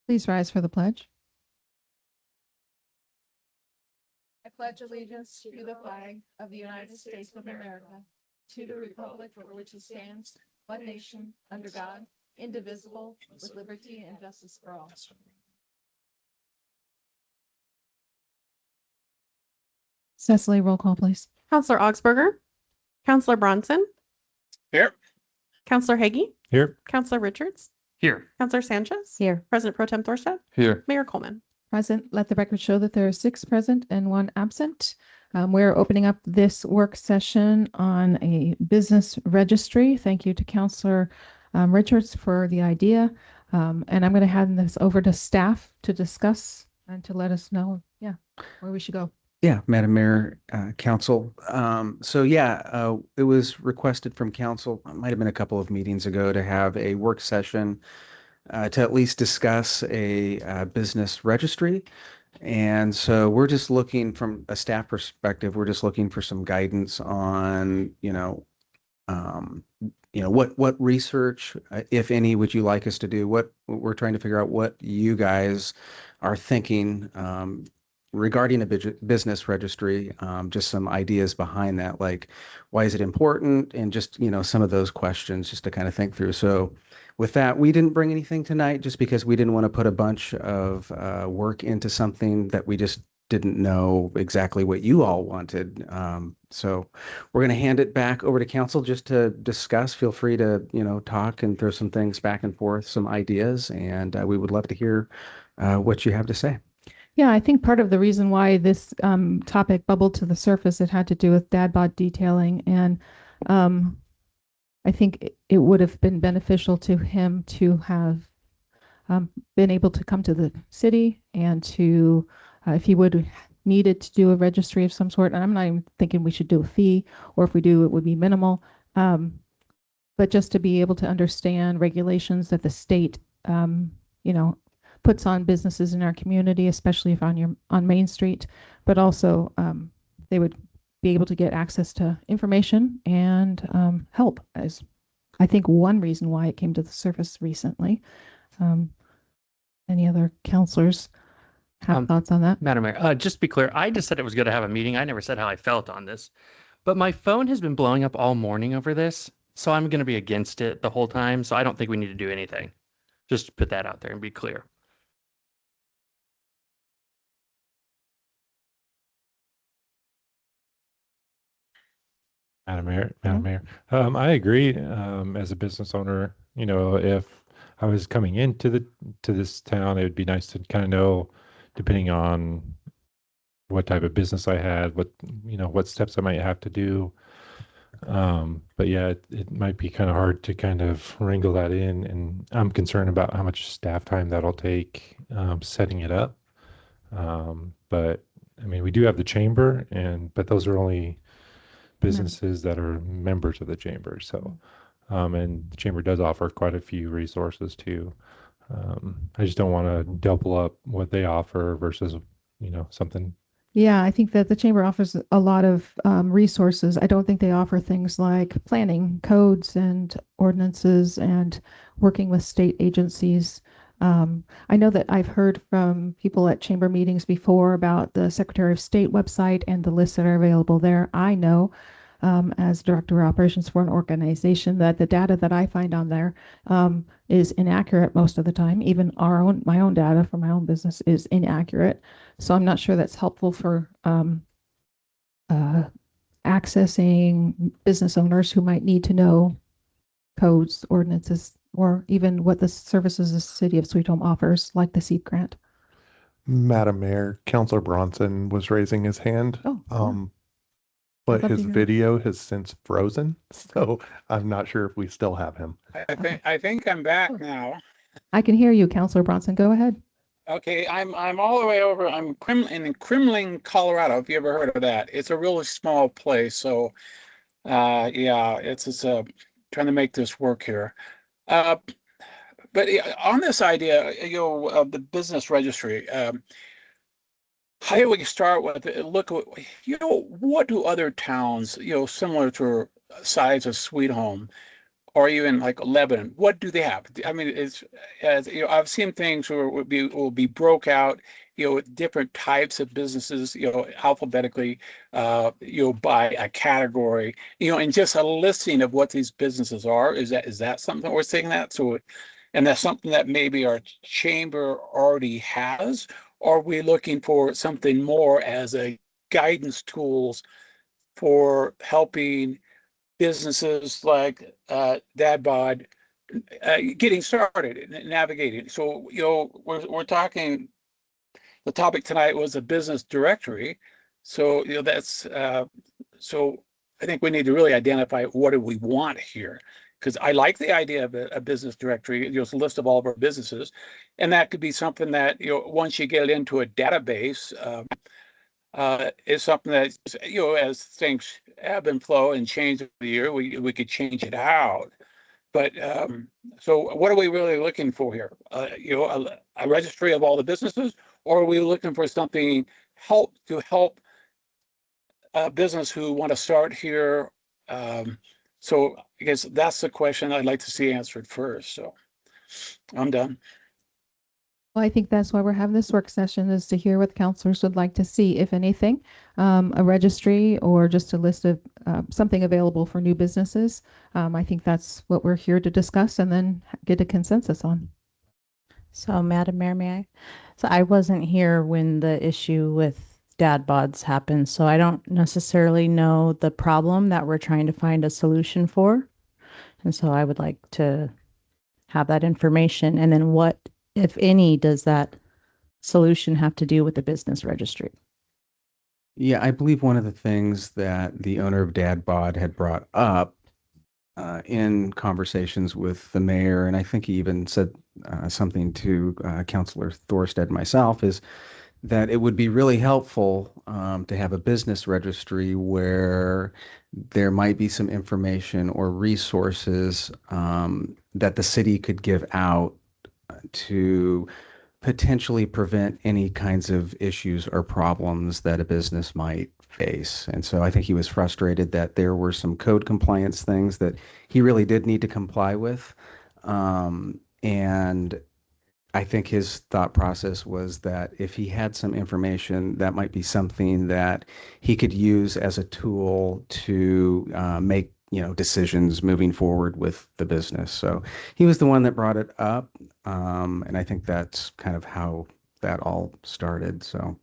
Please rise for the pledge. I pledge allegiance to the flag of the United States of America, to the republic for which it stands, one nation, under God, indivisible, with liberty and justice for all. Cecily, roll call, please. Counselor Augsburger, Counselor Bronson, Here. Counselor Hagee, Here. Counselor Richards, Here. Counselor Sanchez, Here. President Pro Tem Thorstad, Here. Mayor Coleman. Present. Let the record show that there are 6 present and 1 absent. We're opening up this work session on a business registry. Thank you to Counselor Richards for the idea. And I'm going to hand this over to staff to discuss and to let us know, where we should go. Yeah, Madam Mayor, Council. It was requested from Council, it might have been a couple of meetings ago, to have a work session to at least discuss a business registry. And so we're just looking from a staff perspective, we're just looking for some guidance on, what research, if any, would you like us to do? What we're trying to figure out what you guys are thinking regarding a business registry, just some ideas behind that, like why is it important, and just some of those questions just to kind of think through. So with that, we didn't bring anything tonight just because we didn't want to put a bunch of work into something that we just didn't know exactly what you all wanted. So we're going to hand it back over to Council just to discuss. Feel free to talk and throw some things back and forth, some ideas, and we would love to hear what you have to say. Yeah, I think part of the reason why this topic bubbled to the surface, it had to do with dad bod detailing. And I think it would have been beneficial to him to have been able to come to the city and to, if he would needed to do a registry of some sort, and I'm not even thinking we should do a fee, or if we do, it would be minimal. But just to be able to understand regulations that the state, puts on businesses in our community, especially if on Main Street, but also they would be able to get access to information and help, as I think one reason why it came to the surface recently. Any other counselors have thoughts on that? Madam Mayor, just to be clear, I just said it was good to have a meeting. I never said how I felt on this, but my phone has been blowing up all morning over this, so I'm going to be against it the whole time. So I don't think we need to do anything. Just to put that out there and be clear. Madam Mayor, I agree. As a business owner, if I was coming into this town, it would be nice to kind of know, depending on what type of business I had, what steps I might have to do. But yeah, it might be kind of hard to kind of wrangle that in, and I'm concerned about how much staff time that'll take setting it up. But I mean, we do have the chamber, but those are only businesses that are members of the chamber. So, and the chamber does offer quite a few resources too. I just don't want to double up what they offer versus, something. Yeah, I think that the chamber offers a lot of resources. I don't think they offer things like planning, codes, and ordinances, and working with state agencies. I know that I've heard from people at chamber meetings before about the Secretary of State website and the lists that are available there. I know, as Director of Operations for an organization, that the data that I find on there is inaccurate most of the time. Even my own data for my own business is inaccurate. So I'm not sure that's helpful for accessing business owners who might need to know codes, ordinances, or even what the services the City of Sweet Home offers, like the SEED grant. Madam Mayor, Councilor Bronson was raising his hand. But his hear. video has since frozen, so I'm not sure if we still have him. I think I'm back now. I can hear you, Councilor Bronson. Go ahead. Okay, I'm all the way over. I'm in Kremling, Colorado. Have you ever heard of that? It's a really small place. So, yeah, it's trying to make this work here. But on this idea, of the business registry, how do we start with it? Look, what do other towns, similar to size of Sweet Home, or even like Lebanon, what do they have? I mean, it's as you know, I've seen things where it will be broke out, with different types of businesses, alphabetically, by a category, and just a listing of what these businesses are. Is that something we're saying that? So, and that's something that maybe our chamber already has, or are we looking for something more as a guidance tools for helping businesses like Dadbod getting started and navigating. So, we're talking, the topic tonight was a business directory. So, that's, so I think we need to really identify what do we want here. Because I like the idea of a business directory, just a list of all of our businesses. And that could be something that, once you get it into a database, is something that, as things ebb and flow and change over the year, we could change it out. But so what are we really looking for here? A registry of all the businesses, or are we looking for something to help a business who want to start here? So I guess that's the question I'd like to see answered first. So I'm done. Well, I think that's why we're having this work session, is to hear what counselors would like to see, if anything, a registry or just a list of something available for new businesses. I think that's what we're here to discuss and then get a consensus on. So, Madam Mayor, may I? So I wasn't here when the issue with dad bods happened, so I don't necessarily know the problem that we're trying to find a solution for. And so I would like to have that information. And then what, if any, does that solution have to do with the business registry? Yeah, I believe one of the things that the owner of Dad Bod had brought up in conversations with the mayor, and I think he even said something to Councilor Thorstead and myself, is that it would be really helpful to have a business registry where there might be some information or resources that the city could give out to potentially prevent any kinds of issues or problems that a business might face. And so I think he was frustrated that there were some code compliance things that he really did need to comply with. And I think his thought process was that if he had some information, that might be something that he could use as a tool to make, decisions moving forward with the business. So he was the one that brought it up. And I think that's kind of how that all started. So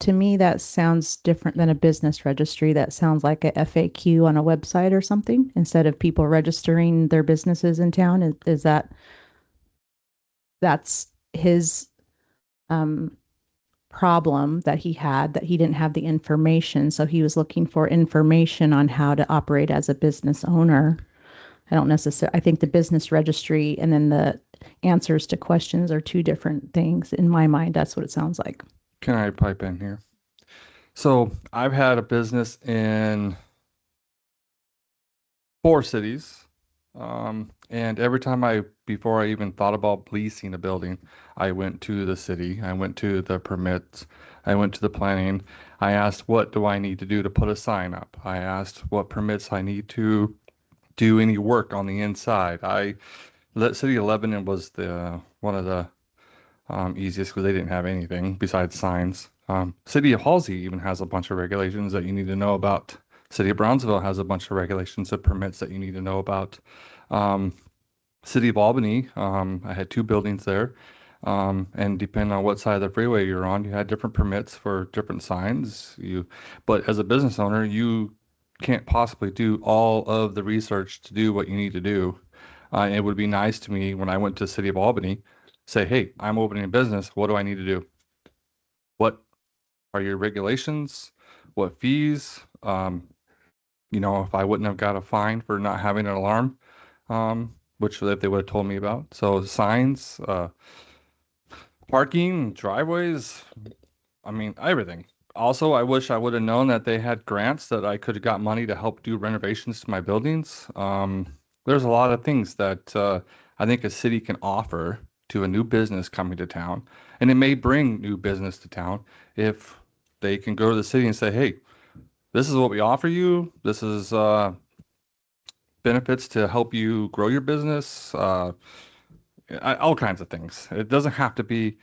to me, that sounds different than a business registry. That sounds like a FAQ on a website or something, instead of people registering their businesses in town. Is that's his problem that he had, that he didn't have the information. So he was looking for information on how to operate as a business owner. I think the business registry and then the answers to questions are two different things. In my mind, that's what it sounds like. Can I pipe in here? So I've had a business in 4 cities. And every time before I even thought about leasing a building, I went to the city, I went to the permits, I went to the planning. I asked, what do I need to do to put a sign up? I asked what permits I need to do any work on the inside. City of Lebanon was one of the easiest because they didn't have anything besides signs. City of Halsey even has a bunch of regulations that you need to know about. City of Brownsville has a bunch of regulations and permits that you need to know about. City of Albany, I had 2 buildings there. And depending on what side of the freeway you're on, you had different permits for different signs. But as a business owner, you can't possibly do all of the research to do what you need to do. It would be nice to me when I went to the City of Albany, say, hey, I'm opening a business. What do I need to do? What are your regulations? What fees? If I wouldn't have got a fine for not having an alarm, which they would have told me about. So signs, parking, driveways, everything. Also, I wish I would have known that they had grants that I could have got money to help do renovations to my buildings. There's a lot of things that I think a city can offer to a new business coming to town. And it may bring new business to town if they can go to the city and say, hey, this is what we offer you. This is benefits to help you grow your business, all kinds of things. It doesn't have to be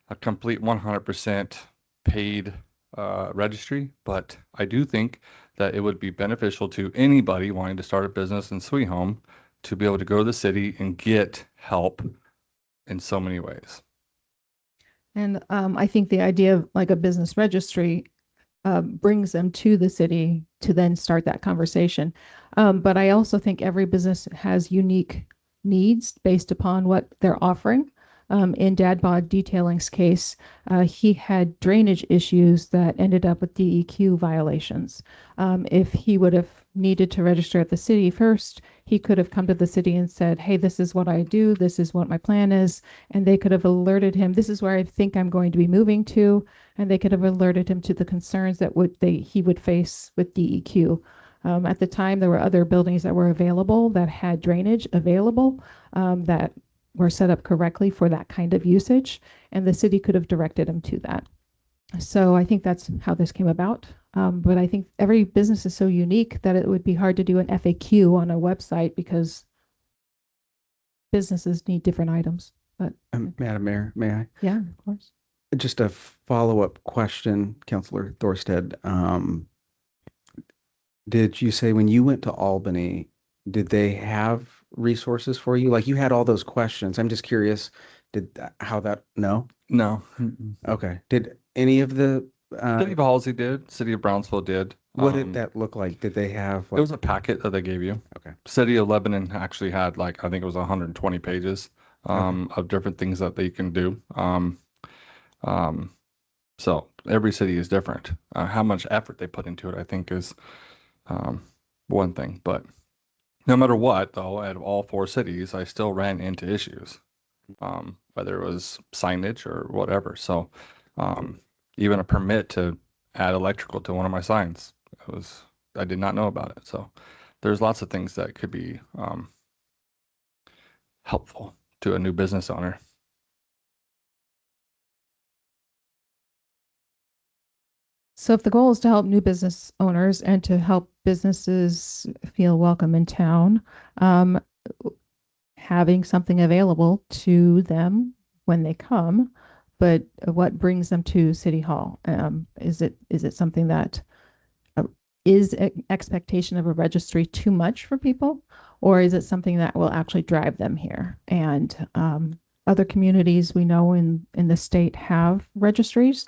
a complete 100% paid registry, but I do think that it would be beneficial to anybody wanting to start a business in Sweet Home to be able to go to the city and get help in so many ways. And I think the idea of like a business registry brings them to the city to then start that conversation. But I also think every business has unique needs based upon what they're offering. In Dad Bod Detailing's case, he had drainage issues that ended up with DEQ violations. If he would have needed to register at the city first, he could have come to the city and said, hey, this is what I do, this is what my plan is, and they could have alerted him, this is where I think I'm going to be moving to, and they could have alerted him to the concerns that he would face with DEQ. At the time, there were other buildings that were available that had drainage available that were set up correctly for that kind of usage, and the city could have directed him to that. So I think that's how this came about. But I think every business is so unique that it would be hard to do an FAQ on a website because businesses need different items. But Madam Mayor, may I? yeah, of course. Just a follow-up question, Councilor Thorsted. Did you say when you went to Albany, did they have resources for you? Like you had all those questions. I'm just curious, how that, no? No. Okay. Did any of the, City of Halsey did. City of Brownsville did. what did that look like? Did they have? It was a packet that they gave you. Okay. City of Lebanon actually had I think it was 120 pages of different things that they can do. So every city is different. How much effort they put into it, I think, is one thing. But no matter what, though, out of all 4 cities, I still ran into issues, whether it was signage or whatever. So even a permit to add electrical to one of my signs, I did not know about it. So there's lots of things that could be helpful to a new business owner. So if the goal is to help new business owners and to help businesses feel welcome in town, having something available to them when they come, but what brings them to City Hall? Is it something that is expectation of a registry too much for people, or is it something that will actually drive them here? And other communities we know in the state have registries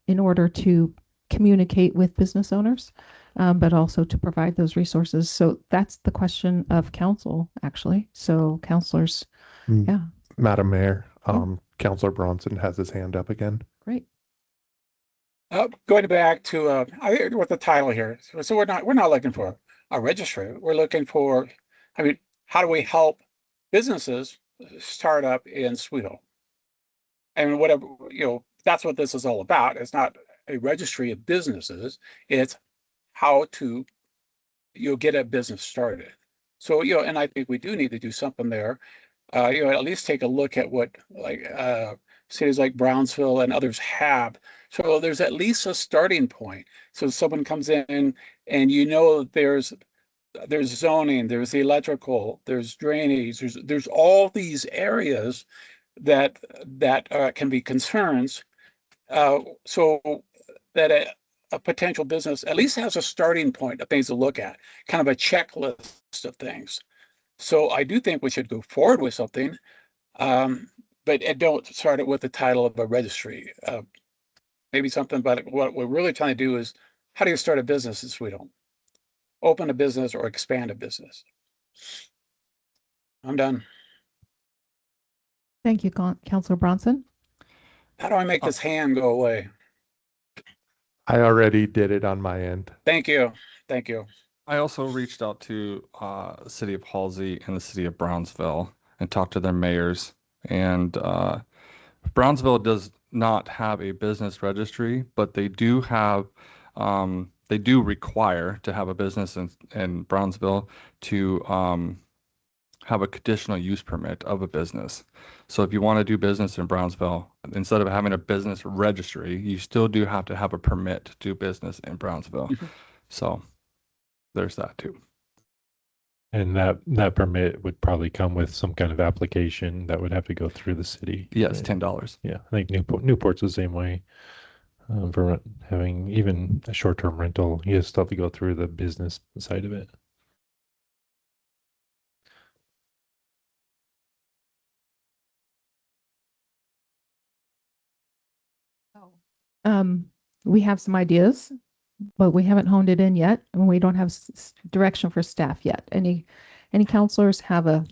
in order to communicate with business owners, but also to provide those resources. So that's the question of council, actually. So councilors, yeah. Madam Mayor, Councilor Bronson has his hand up again. Great. Going back to I heard what the title here. So we're not looking for a registry. We're looking for, how do we help businesses start up in Sweet Home? And whatever, that's what this is all about. It's not a registry of businesses. It's how to get a business started. So and I think we do need to do something there. At least take a look at what cities like Brownsville and others have. So there's at least a starting point. So someone comes in and there's zoning, there's electrical, there's drainage, there's all these areas that can be concerns. So that a potential business at least has a starting point of things to look at, kind of a checklist of things. So I do think we should go forward with something, but don't start it with the title of a registry. Maybe something, but what we're really trying to do is, how do you start a business in Sweet Home? Open a business or expand a business. I'm done. Thank you, Councilor Bronson. How do I make this hand go away? I already did it on my end. Thank you. Thank you. I also reached out to the city of Halsey and the city of Brownsville and talked to their mayors. And Brownsville does not have a business registry, but they do have, they do require to have a business in Brownsville to have a conditional use permit of a business. So if you want to do business in Brownsville, instead of having a business registry, you still do have to have a permit to do business in Brownsville. So there's that too. And that permit would probably come with some kind of application that would have to go through the city. Yes, right? $10. Yeah, I think Newport's the same way. For having even a short-term rental, you still have to go through the business side of it. We have some ideas, but we haven't honed it in yet, and we don't have direction for staff yet. Any counselors have a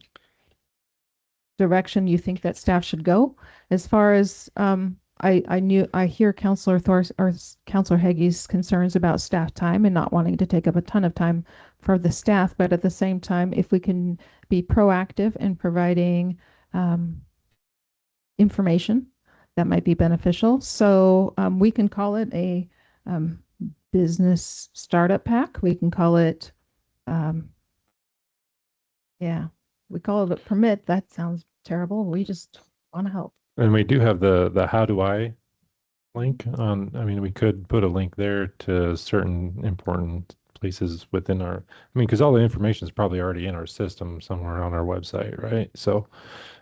direction you think that staff should go? As far as I hear Counselor Counselor Haggie's concerns about staff time and not wanting to take up a ton of time for the staff, but at the same time, if we can be proactive in providing information, that might be beneficial. So we can call it a business startup pack. We can call it, yeah, we call it a permit. That sounds terrible. We just want to help. And we do have the how do I link on, I mean, we could put a link there to certain important places within our, I mean, because all the information is probably already in our system somewhere on our website, right? So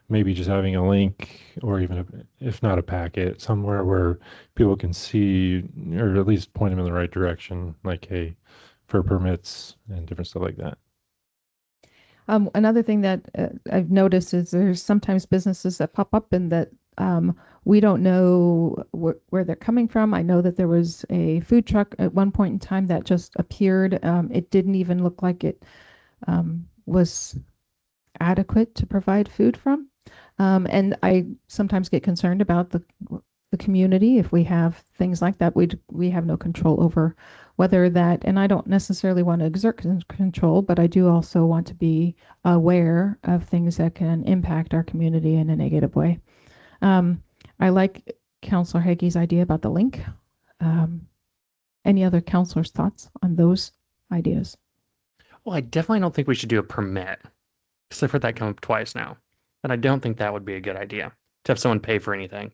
maybe just having a link or even if not a packet, somewhere where people can see or at least point them in the right direction, like, hey, for permits and different stuff like that. Another thing that I've noticed is there's sometimes businesses that pop up and that we don't know where they're coming from. I know that there was a food truck at one point in time that just appeared. It didn't even look like it was adequate to provide food from. And I sometimes get concerned about the community. If we have things like that, we have no control over whether that, and I don't necessarily want to exert control, but I do also want to be aware of things that can impact our community in a negative way. I like Councilor Haggie's idea about the link. Any other counselors' thoughts on those ideas? Well, I definitely don't think we should do a permit, because I've heard that come up twice now. And I don't think that would be a good idea to have someone pay for anything.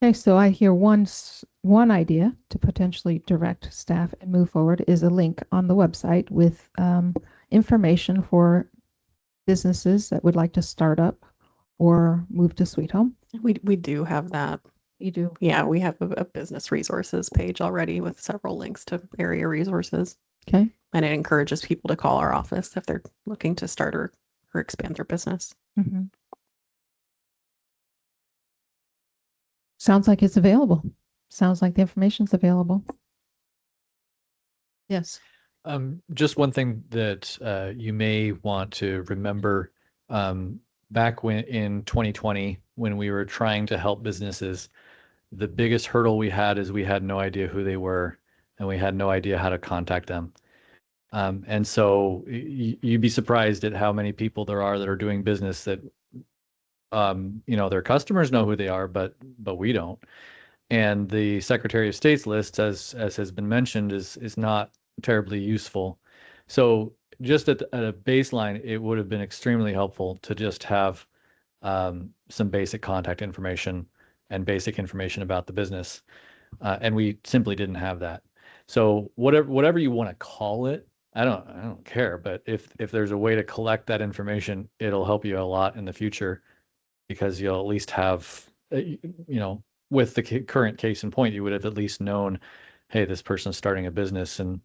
Okay, so I hear one idea to potentially direct staff and move forward is a link on the website with information for businesses that would like to start up or move to Sweet Home. We do have that. You do? Yeah, we have a business resources page already with several links to area resources. Okay. And it encourages people to call our office if they're looking to start or expand their business. Mm-hmm. Sounds like it's available. Sounds like the information's available. Yes. Just one thing that you may want to remember, back when in 2020, when we were trying to help businesses, the biggest hurdle we had is we had no idea who they were and we had no idea how to contact them. And so you'd be surprised at how many people there are that are doing business that, their customers know who they are, but we don't. And the Secretary of State's list, as has been mentioned, is not terribly useful. So just at a baseline, it would have been extremely helpful to just have some basic contact information and basic information about the business. And we simply didn't have that. So whatever you want to call it, I don't care. But if there's a way to collect that information, it'll help you a lot in the future, because you'll at least have, with the current case in point, you would have at least known, hey, this person's starting a business, and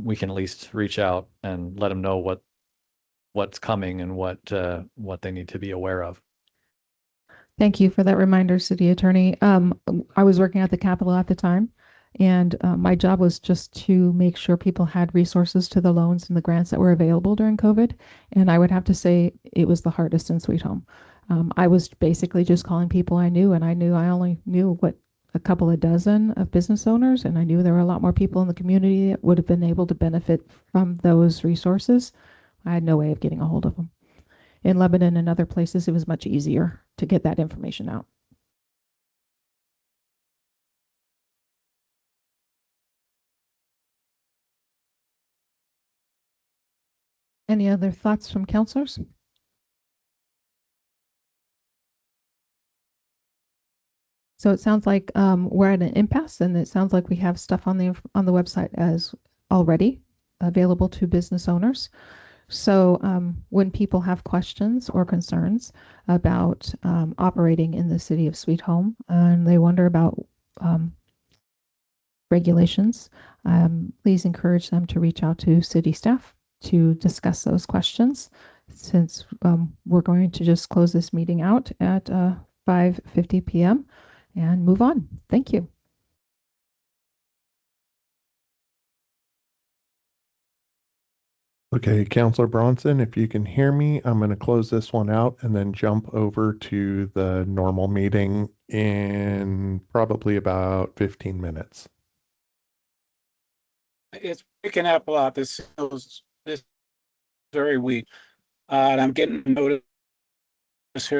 we can at least reach out and let them know what's coming and what they need to be aware of. Thank you for that reminder, City Attorney. I was working at the Capitol at the time, and my job was just to make sure people had resources to the loans and the grants that were available during COVID. And I would have to say it was the hardest in Sweet Home. I was basically just calling people I knew, and I only knew what a couple of dozen of business owners, and I knew there were a lot more people in the community that would have been able to benefit from those resources. I had no way of getting a hold of them. In Lebanon and other places, it was much easier to get that information out. Any other thoughts from counselors? So it sounds like we're at an impasse, and it sounds like we have stuff on the website as already available to business owners. So when people have questions or concerns about operating in the city of Sweet Home, and they wonder about regulations, please encourage them to reach out to city staff to discuss those questions, since we're going to just close this meeting out at 5:50 p.m. and move on. Thank you. Okay, Counselor Bronson, if you can hear me, I'm going to close this one out and then jump over to the normal meeting in probably about 15 minutes. It's picking up a lot. This very weak. And I'm getting a notice here